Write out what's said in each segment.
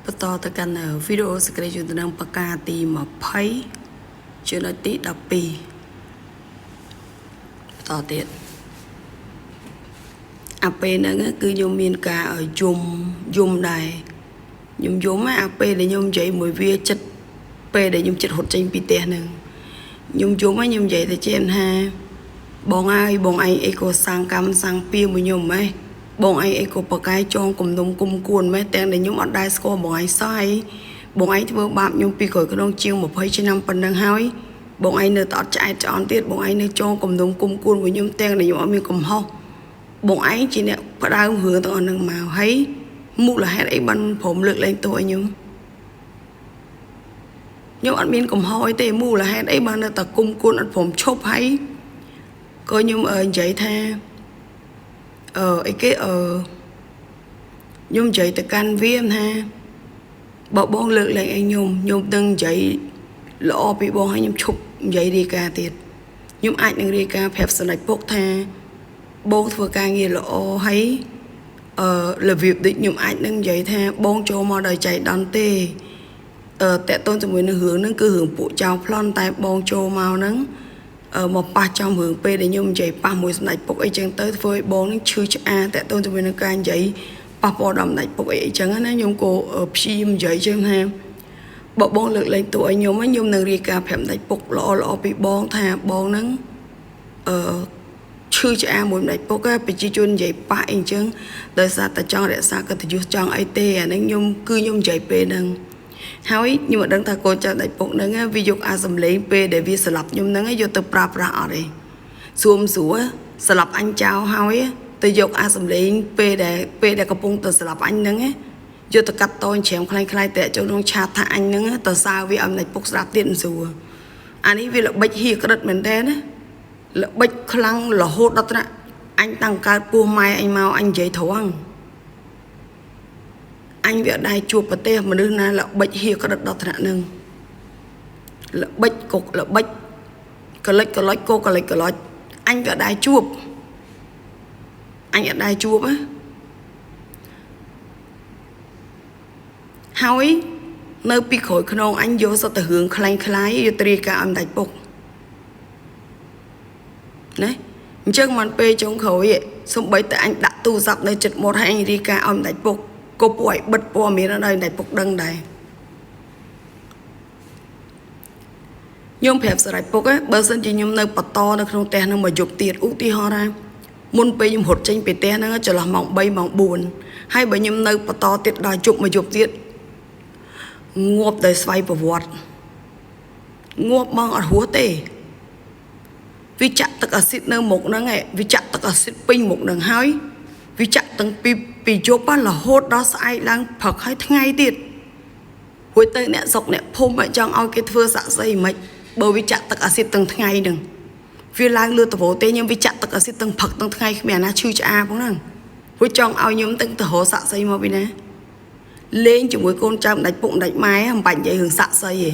បន្តទៅកាន់វីដេអូសេចក្តីជំនឿបកាទី20ចំណុចទី12បន្តទៀតអាពេលហ្នឹងគឺខ្ញុំមានការយំដែរខ្ញុំយំអាពេលដែលខ្ញុំនិយាយមួយវាចិត្តពេលដែលខ្ញុំចិត្តរត់ចេញពីផ្ទះហ្នឹងខ្ញុំយំខ្ញុំនិយាយទៅចេមថាបងអើយបងឯងអីក៏សាងកម្មសាងពៀមួយខ្ញុំហ៎បងឯងអីក៏បកាយចងគំនុំគុំគួនម៉េះទាំងដែលខ្ញុំអត់ដែរស្គាល់បងឯងសោះហើយបងឯងធ្វើបាបខ្ញុំពីក្រោយក្នុងជាង20ឆ្នាំប៉ុណ្ណឹងហើយបងឯងនៅតែអត់ឆ្អែតឆ្អន់ទៀតបងឯងនៅចងគំនុំគុំគួនមួយខ្ញុំទាំងដែលខ្ញុំអត់មានកំហុសបងឯងជាអ្នកផ្ដើមរឿងទាំងអស់ហ្នឹងមកហើយមូលហេតុអីបានព្រមលើកលែងទោសឲ្យខ្ញុំអត់មានកំហុសអីទេមូលហេតុអីបាននៅតែគុំគួនអត់ព្រមឈប់ហើយក៏ខ្ញុំនិយាយថាអីគេខ្ញុំនិយាយទៅកាន់វាថាបើបងលើកលែងឲ្យខ្ញុំនឹងនិយាយល្អពីបងឲ្យខ្ញុំឈប់និយាយរាយការណ៍ទៀតខ្ញុំអាចនឹងរាយការណ៍ប្រាប់សម្ដេចពុកថាបងធ្វើការងារល្អហើយរបៀបដូចខ្ញុំអាចនឹងនិយាយថាបងចូលមកដោយចៃដន្យទេតើតូនជាមួយនឹងរឿងហ្នឹងគឺរឿងពួកចៅប្លន់តែបងចូលមកហ្នឹងមកប៉ះចំរឿងពេលដែលខ្ញុំនិយាយប៉ះមួយសម្ដេចពុកអីចឹងទៅធ្វើឲ្យបងនឹងឈឺឆ្អាតើតូនជាមួយនឹងការនិយាយប៉ះពាល់ដល់សម្ដេចពុកអីចឹងណាខ្ញុំក៏ព្យាយាមនិយាយចឹងថាបើបងលើកលែងទោសឲ្យខ្ញុំនឹងរាយការណ៍ប្រាប់សម្ដេចពុកល្អពីបងថាបងនឹងឈឺឆ្អាមួយសម្ដេចពុកប្រជាជននិយាយប៉ះអីចឹងដោយសារតែចង់រក្សាកិត្តិយសចង់អីទេអានេះខ្ញុំនិយាយពេលហ្នឹងហើយខ្ញុំមិនដឹងថាកូនចៅដៃពុកហ្នឹងវាយកអាសំឡេងពេលដែលវាស្លាប់ខ្ញុំហ្នឹងយកទៅប្រើប្រាស់អត់ទេសួមស្រួលស្លាប់អញចៅហើយទៅយកអាសំឡេងពេលដែលកំពុងទៅស្លាប់អញហ្នឹងយកទៅកាត់តនច្រាមខ្លាំងៗតែចូលក្នុងឆាតថាអញហ្នឹងទៅសើវាឲ្យម្ដេចពុកស្ដាប់ទៀតមិនស្រួលអានេះវាល្បិចហៀក្រិតមែនតើណាល្បិចខ្លាំងរហូតដល់ថ្នាក់អញតាំងកើតពោះម៉ែអញមកអញនិយាយត្រង់អញវាដែរជួបប្រទេសមនុស្សណាល្បិចហៀក្រិតដល់ថ្នាក់ហ្នឹងល្បិចកុកល្បិចកលិចកលុចកូកលិចកលុចអញវាដែរជួបអញអត់ដែរជួបហើយនៅពីក្រោយខ្នងអញយកសតទៅរឿងខ្លាំងខ្លាយយកត្រាការអំដាច់ពុកណាអញ្ចឹងមិនពេលចុងក្រោយសំបីតែអញដាក់ទូរស័ព្ទនៅចិត្តមាត់ឲ្យអញរាយការណ៍អំដាច់ពុកក៏ពួកឲ្យបិទព័ត៌មានដល់ដៃពុកដឹងដែរខ្ញុំប្រាប់ស្រេចពុកបើសិនជាខ្ញុំនៅបន្តនៅក្នុងផ្ទះនឹងមកយប់ទៀតឧទាហរណ៍ថាមុនពេលខ្ញុំរត់ចេញពីផ្ទះហ្នឹងចន្លោះម៉ោង3ម៉ោង4ហើយបើខ្ញុំនៅបន្តទៀតដល់ជប់មកយប់ទៀតងាប់ដោយស្វ័យប្រវត្តិងាប់បងអត់រស់ទេវាចាក់ទឹកអាស៊ីតនៅមុខហ្នឹងវាចាក់ទឹកអាស៊ីតពេញមុខហ្នឹងហើយវាចាក់តាំងពីយប់រហូតដល់ស្អែកឡើងព្រឹកហើយថ្ងៃទៀតហួយទៅអ្នកសុកអ្នកភូមិចង់ឲ្យគេធ្វើសាក់សីមិនបើវាចាក់ទឹកអាស៊ីតទាំងថ្ងៃហ្នឹងវាឡើងលឿនតវទេខ្ញុំវាចាក់ទឹកអាស៊ីតទាំងព្រឹកទាំងថ្ងៃគ្មានអាណាឈឺឆ្អាផងហ្នឹងហួយចង់ឲ្យខ្ញុំទាំងទៅរកសាក់សីមកពីណាលេងជាមួយកូនចៅម្ដាច់ពុកម្ដាច់ម៉ែមិនបាច់និយាយរឿងសាក់សីទេ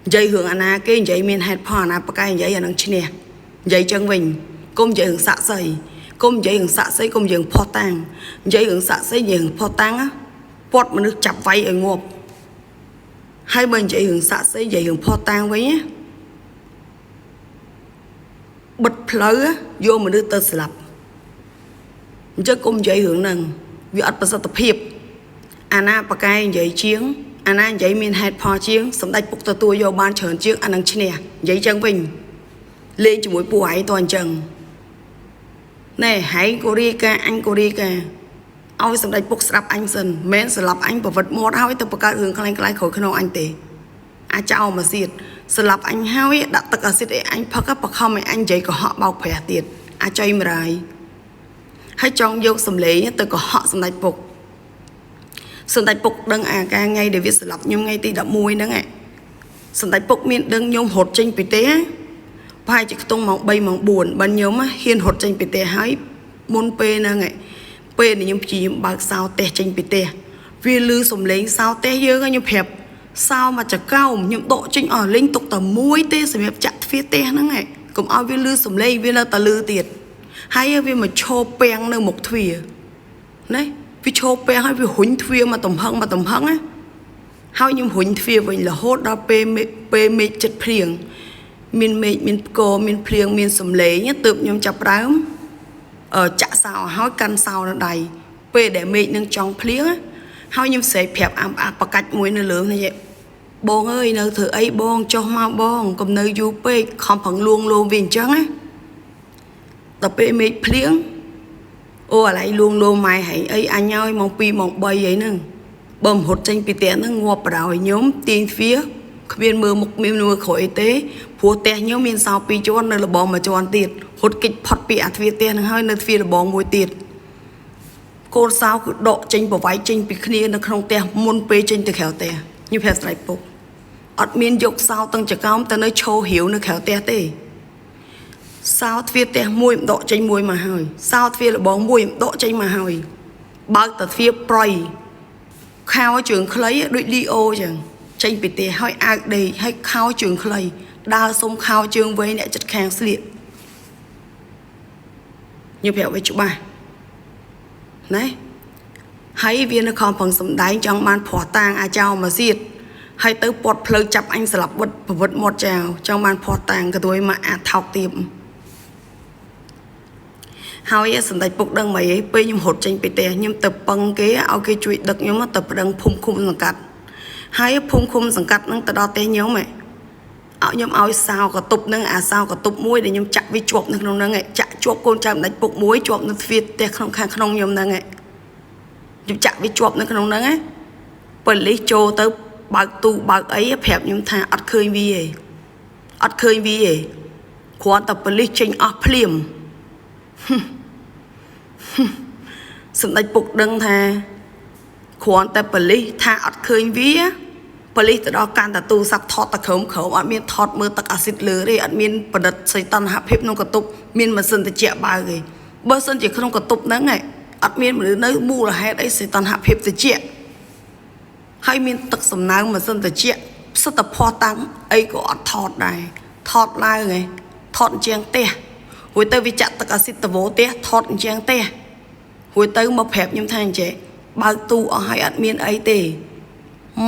និយាយរឿងអាណាគេនិយាយមានហេតុផលអាណាប្រកែនិយាយអានឹងឈ្នះនិយាយចឹងវិញកុំនិយាយរឿងសាក់សីកុំនិយាយរឿងសាក់សីកុំយើងផុសតាំងនិយាយរឿងសាក់សីនិយាយរឿងផុសតាំងពាត់មនុស្សចាប់វាយឲ្យងាប់ហើយបើនិយាយរឿងសាក់សីនិយាយរឿងផុសតាំងវិញបិទផ្លូវយកមនុស្សទៅស្លាប់អញ្ចឹងកុំនិយាយរឿងហ្នឹងវាអត់ប្រសិទ្ធភាពអាណាប្រកែនិយាយជាងអាណានិយាយមានហេតុផលជាងសម្ដេចពុកទទួលយកបានច្រើនជាងអានឹងឈ្នះនិយាយចឹងវិញលេងជាមួយពួកឯងតអញ្ចឹងណែហែងកូរីកាអញកូរីកាឲ្យសម្ដេចពុកស្ដាប់អញសិនមិនស្លាប់អញប្រវត្តិមាត់ហើយទៅបង្កើតរឿងខ្លាំងៗក្រោយក្នុងអញទេអាចោមកសៀតស្លាប់អញហើយដាក់ទឹកអាស៊ីតឲ្យអញផឹកបខំឲ្យអញនិយាយកុហកបោកប្រាស់ទៀតអាចុយមរាយហើយចង់យកសម្លេងទៅកុហកសម្ដេចពុកសម្ដេចពុកដឹងអាការថ្ងៃដែលវាស្លាប់ខ្ញុំថ្ងៃទី11ហ្នឹងសម្ដេចពុកមានដឹងខ្ញុំរត់ចេញពីផ្ទះប្រហែលជាខ្ទង់ម៉ោង3ម៉ោង4បើខ្ញុំហ៊ានរត់ចេញពីផ្ទះហើយមុនពេលហ្នឹងពេលដែលខ្ញុំព្យាយាមបើកសោផ្ទះចេញពីផ្ទះវាលឺសំឡេងសោផ្ទះយើងខ្ញុំប្រាប់សោមកចកោមខ្ញុំដកចេញអស់លេងទុកតែមួយទេសម្រាប់ចាក់ទ្វារផ្ទះហ្នឹងកុំឲ្យវាលឺសំឡេងវានៅតែលឺទៀតហើយវាមកឈោពាំងនៅមុខទ្វារណាវាឈោពាំងហើយវារុញទ្វារមកទំហឹង ហើយខ្ញុំរុញទ្វារវិញរហូតដល់ពេលមេឃចិត្តភ្លៀងមានមេឃមានកមានភ្លៀងមានសំឡេងទើបខ្ញុំចាប់ដើមចាក់សោហើយកាន់សោនៅដៃពេលដែលមេឃនឹងចង់ភ្លៀងហើយខ្ញុំស្រែកប្រាប់អាបកាច់មួយនៅលើនេះបងអើយនៅធ្វើអីបងចុះមកបងកុំនៅយូរពេកខំប្រឹងលួងលោមវាអញ្ចឹងណាដល់ពេលមេឃភ្លៀងអូអាឡៃលួងលោមម៉ែហីអីអញហើយម៉ោង2ម៉ោង3អីហ្នឹងបើមិនរត់ចេញពីផ្ទះហ្នឹងងាប់បដ ாய் ខ្ញុំទាញទ្វារគ្មានមើលមុខមានមើលក្រោយអីទេព្រោះផ្ទះខ្ញុំមានសោ2ជាន់នៅលបងមួយជាន់ទៀតរត់គេចផុតពីអាទ្វារផ្ទះហ្នឹងហើយនៅទ្វារលបងមួយទៀតកូនសោគឺដកចេញប្រវាយចេញពីគ្នានៅក្នុងផ្ទះមុនពេលចេញទៅក្រៅផ្ទះខ្ញុំប្រាប់ស្រីពុកអត់មានយកសោទាំងចកោមទៅនៅឈោរាវនៅក្រៅផ្ទះទេសោទ្វារផ្ទះមួយដកចេញមួយមកហើយសោទ្វារលបងមួយដកចេញមកហើយបើកតែទ្វារប្រយខោជើងខ្លីដូចលីអូចឹងចេញពីផ្ទះហើយអាវដេកហើយខោជើងខ្លីដើរសុំខោជើងវែងអ្នកចិត្តខាងស្លៀកខ្ញុំប្រាប់ឲ្យច្បាស់ណាហើយវានៅខំប្រឹងសំដែងចង់បានព្រោះតាងអាចោមកទៀតហើយទៅពាត់ផ្លូវចាប់អញស្លាប់វត្តប្រវត្តិមាត់ចៅចង់បានព្រោះតាងក៏ទួយមកអាថោកទៀបហើយសម្ដេចពុកដឹងមិនអីពេលខ្ញុំរត់ចេញពីផ្ទះខ្ញុំទៅពឹងគេឲ្យគេជួយដឹកខ្ញុំទៅប្តឹងភូមិឃុំសង្កាត់ហើយភូមិឃុំសង្កាត់ហ្នឹងទៅដល់ផ្ទះខ្ញុំខ្ញុំឲ្យសោកតុបហ្នឹងអាសោកតុបមួយដែលខ្ញុំចាក់វាជាប់នៅក្នុងហ្នឹងចាក់ជាប់កូនចៅសម្ដេចពុកមួយជាប់នៅទ្វារផ្ទះក្នុងខាងក្នុងខ្ញុំហ្នឹងខ្ញុំចាក់វាជាប់នៅក្នុងហ្នឹងប៉ូលីសចូលទៅបើកទូបើកអីប្រាប់ខ្ញុំថាអត់ឃើញវាទេអត់ឃើញវាទេគ្រាន់តែប៉ូលីសចេញអស់ភ្លាមសម្ដេចពុកដឹងថាគ្រាន់តែប៉ូលីសថាអត់ឃើញវាប៉ូលីសទៅដល់កាន់តែទូរស័ព្ទថតតែក្រោមអត់មានថតមើលទឹកអាស៊ីតលើទេអត់មានប្រឌិតសីតុណ្ហភាពក្នុងកតុបមានម៉ាស៊ីនត្រជាក់បើទេបើសិនជាក្នុងកតុបហ្នឹងអត់មានមនុស្សនៅមូលហេតុអីសីតុណ្ហភាពត្រជាក់ហើយមានទឹកសំណើមម៉ាស៊ីនត្រជាក់សិតតែភ័ស្តុតាងអីក៏អត់ថតដែរថតឡើងថតជាងផ្ទះរួចទៅវាចាក់ទឹកអាស៊ីតតវោផ្ទះថតជាងផ្ទះរួចទៅមកប្រាប់ខ្ញុំថាអញ្ចេះបើកទូអស់ហើយអត់មានអីទេ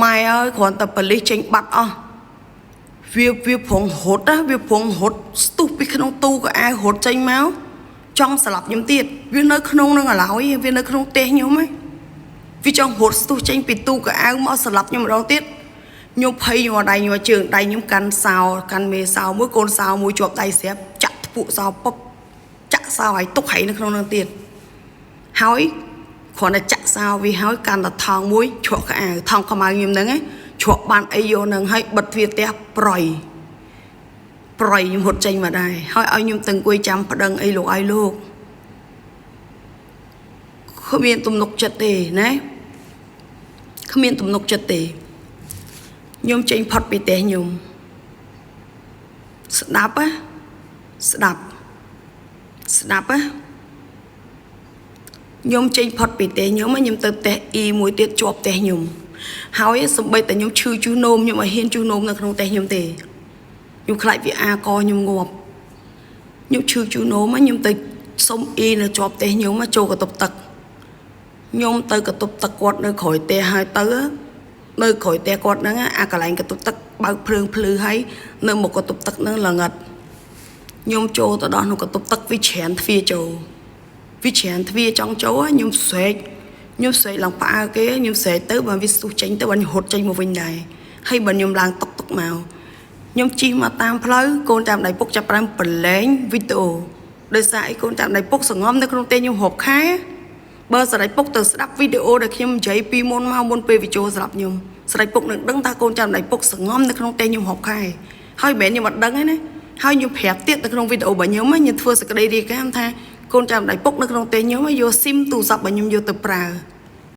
ម៉ែអើយគ្រាន់តែប៉ូលីសចេញបាត់អស់វាប្រងរត់វាប្រងរត់ស្ទុះពីក្នុងទូកៅអៅរត់ចេញមកចង់ស្លាប់ខ្ញុំទៀតវានៅក្នុងនឹងឥឡូវវានៅក្នុងផ្ទះខ្ញុំវាចង់រត់ស្ទុះចេញពីទូកៅអៅមកស្លាប់ខ្ញុំម្ដងទៀតខ្ញុំភ័យខ្ញុំដៃខ្ញុំជើងដៃខ្ញុំកាន់សោកាន់មេសោមួយកូនសោមួយជាប់ដៃស្រាប់ចាក់ពួកសោពុបចាក់សោឲ្យទុកហើយនៅក្នុងនឹងទៀតហើយគ្រាន់តែចាក់សោវាហើយកាន់តែថងមួយជ្រក់កៅអៅថងខ្មៅខ្ញុំហ្នឹងជ្រក់បានអីយកនឹងហើយបិទទ្វារផ្ទះប្រយខ្ញុំរត់ចេញមកដែរហើយឲ្យខ្ញុំទៅអង្គុយចាំប្តឹងអីលោកឲ្យលោកគ្មានទំនុកចិត្តទេណាគ្មានទំនុកចិត្តទេខ្ញុំចេញផុតពីផ្ទះខ្ញុំស្ដាប់ខ្ញុំចេញផុតពីផ្ទះខ្ញុំខ្ញុំទៅផ្ទះអ៊ីមួយទៀតជាប់ផ្ទះខ្ញុំហើយសំបីតែខ្ញុំឈឺជូរនោមខ្ញុំឲ្យហ៊ានជូរនោមនៅក្នុងផ្ទះខ្ញុំទេខ្ញុំខ្លាចវាអាកខ្ញុំងាប់ខ្ញុំឈឺជូរនោមខ្ញុំទៅសុំអ៊ីនៅជាប់ផ្ទះខ្ញុំចូលកតុបទឹកខ្ញុំទៅកតុបទឹកគាត់នៅក្រោយផ្ទះហើយទៅនៅក្រោយផ្ទះគាត់ហ្នឹងអាកន្លែងកតុបទឹកបើកភ្លើងភ្លឺហើយនៅមុខកតុបទឹកហ្នឹងល្ងិតខ្ញុំចូលទៅដល់ក្នុងកតុបទឹកវាច្រានទ្វារចូលវាច្រានទ្វារចង់ចូលខ្ញុំស្រែកឡើងផ្អើគេខ្ញុំស្រែកទៅបើវាស្ទុះចេញទៅបើខ្ញុំរត់ចេញមកវិញដែរហើយបើខ្ញុំឡើងតុកមកខ្ញុំជិះមកតាមផ្លូវកូនតាមដៃពុកចាប់ប្រើប្រឡែងវីដេអូដោយសារអីកូនតាមដៃពុកសងំនៅក្នុងផ្ទះខ្ញុំរាប់ខែបើស្រីពុកទៅស្ដាប់វីដេអូដែលខ្ញុំនិយាយពីមុនមកមុនពេលវីដេអូស្ដាប់ខ្ញុំស្រីពុកនឹងដឹងថាកូនតាមដៃពុកសងំនៅក្នុងផ្ទះខ្ញុំរាប់ខែហើយមិនមែនខ្ញុំអត់ដឹងទេណាហើយខ្ញុំប្រាប់ទៀតនៅក្នុងវីដេអូរបស់ខ្ញុំខ្ញុំធ្វើសក្តីរាយការណ៍ថាកូនតាមដៃពុកនៅក្នុងផ្ទះខ្ញុំយកស៊ីមទូរស័ព្ទរបស់ខ្ញុំយកទៅប្រើ